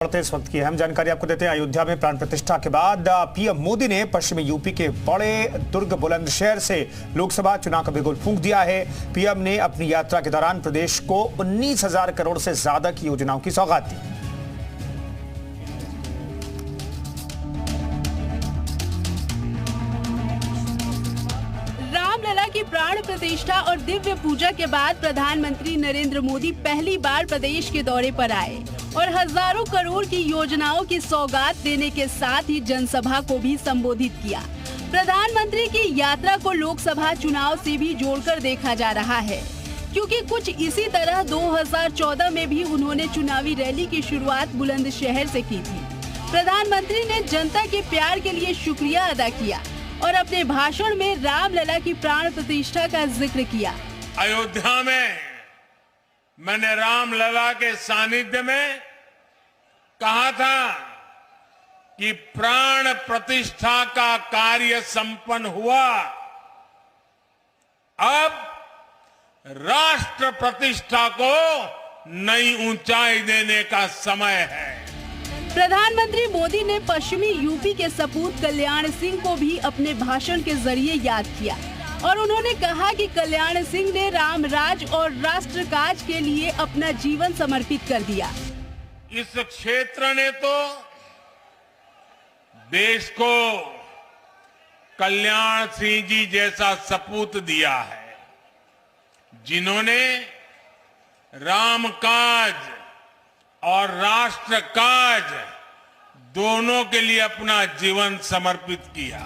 बढ़ते इस वक्त की अहम जानकारी आपको देते हैं। अयोध्या में प्राण प्रतिष्ठा के बाद पीएम मोदी ने पश्चिमी यूपी के बड़े दुर्ग बुलंदशहर से लोकसभा चुनाव का बिगुल फूंक दिया है। पीएम ने अपनी यात्रा के दौरान प्रदेश को 19,000 करोड़ से ज्यादा की योजनाओं की सौगात दी। रामलला की प्राण प्रतिष्ठा और दिव्य पूजा के बाद प्रधानमंत्री नरेंद्र मोदी पहली बार प्रदेश के दौरे पर आए और हजारों करोड़ की योजनाओं की सौगात देने के साथ ही जनसभा को भी संबोधित किया। प्रधानमंत्री की यात्रा को लोकसभा चुनाव से भी जोड़कर देखा जा रहा है, क्योंकि कुछ इसी तरह 2014 में भी उन्होंने चुनावी रैली की शुरुआत बुलंदशहर से की थी। प्रधानमंत्री ने जनता के प्यार के लिए शुक्रिया अदा किया और अपने भाषण में रामलला की प्राण प्रतिष्ठा का जिक्र किया। अयोध्या में मैंने रामलला के सानिध्य में कहा था कि प्राण प्रतिष्ठा का कार्य संपन्न हुआ, अब राष्ट्र प्रतिष्ठा को नई ऊंचाई देने का समय है। प्रधानमंत्री मोदी ने पश्चिमी यूपी के सपूत कल्याण सिंह को भी अपने भाषण के जरिए याद किया और उन्होंने कहा कि कल्याण सिंह ने राम राज और राष्ट्र काज के लिए अपना जीवन समर्पित कर दिया। इस क्षेत्र ने तो देश को कल्याण सिंह जी जैसा सपूत दिया है, जिन्होंने राम काज और राष्ट्र काज दोनों के लिए अपना जीवन समर्पित किया।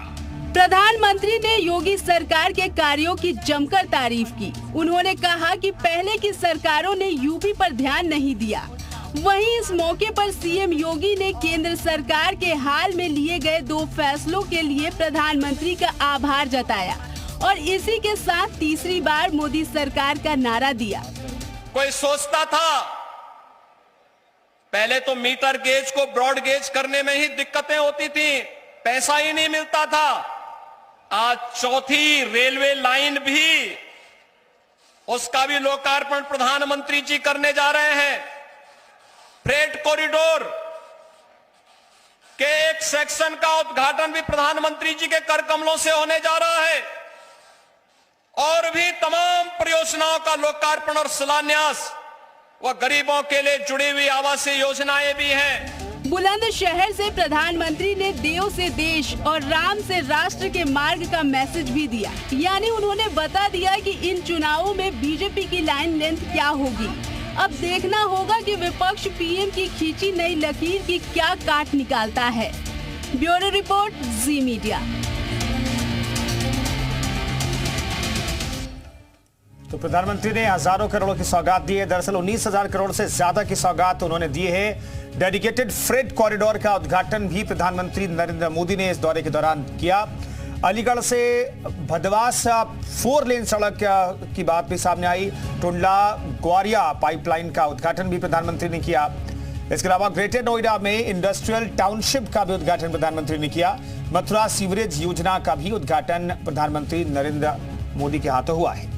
प्रधानमंत्री ने योगी सरकार के कार्यों की जमकर तारीफ की। उन्होंने कहा कि पहले की सरकारों ने यूपी पर ध्यान नहीं दिया। वहीं इस मौके पर सीएम योगी ने केंद्र सरकार के हाल में लिए गए 2 फैसलों के लिए प्रधानमंत्री का आभार जताया और इसी के साथ तीसरी बार मोदी सरकार का नारा दिया। कोई सोचता था पहले तो मीटर गेज को ब्रॉड गेज करने में ही दिक्कतें होती थी, पैसा ही नहीं मिलता था। आज चौथी रेलवे लाइन भी, उसका भी लोकार्पण प्रधानमंत्री जी करने जा रहे हैं। फ्रेट कॉरिडोर के एक सेक्शन का उद्घाटन भी प्रधानमंत्री जी के कर कमलों से होने जा रहा है और भी तमाम परियोजनाओं का लोकार्पण और शिलान्यास व गरीबों के लिए जुड़ी हुई आवासीय योजनाएं भी हैं। बुलंदशहर से प्रधानमंत्री ने देव से देश और राम से राष्ट्र के मार्ग का मैसेज भी दिया, यानी उन्होंने बता दिया कि इन चुनावों में बीजेपी की लाइन लेंथ क्या होगी। अब देखना होगा कि विपक्ष पीएम की खींची नई लकीर की क्या काट निकालता है। ब्यूरो रिपोर्ट, जी मीडिया। तो प्रधानमंत्री ने हजारों करोड़ों की सौगात दी है। दरअसल 19,000 करोड़ से ज्यादा की सौगात उन्होंने दी है। डेडिकेटेड फ्रेट कॉरिडोर का उद्घाटन भी प्रधानमंत्री नरेंद्र मोदी ने इस दौरे के दौरान किया। अलीगढ़ से भदवास 4 लेन सड़क की बात भी सामने आई। टुंडला ग्वारिया पाइपलाइन का उद्घाटन भी प्रधानमंत्री ने किया। इसके अलावा ग्रेटर नोएडा में इंडस्ट्रियल टाउनशिप का भी उद्घाटन प्रधानमंत्री ने किया। मथुरा सीवरेज योजना का भी उद्घाटन प्रधानमंत्री नरेंद्र मोदी के हाथों हुआ है।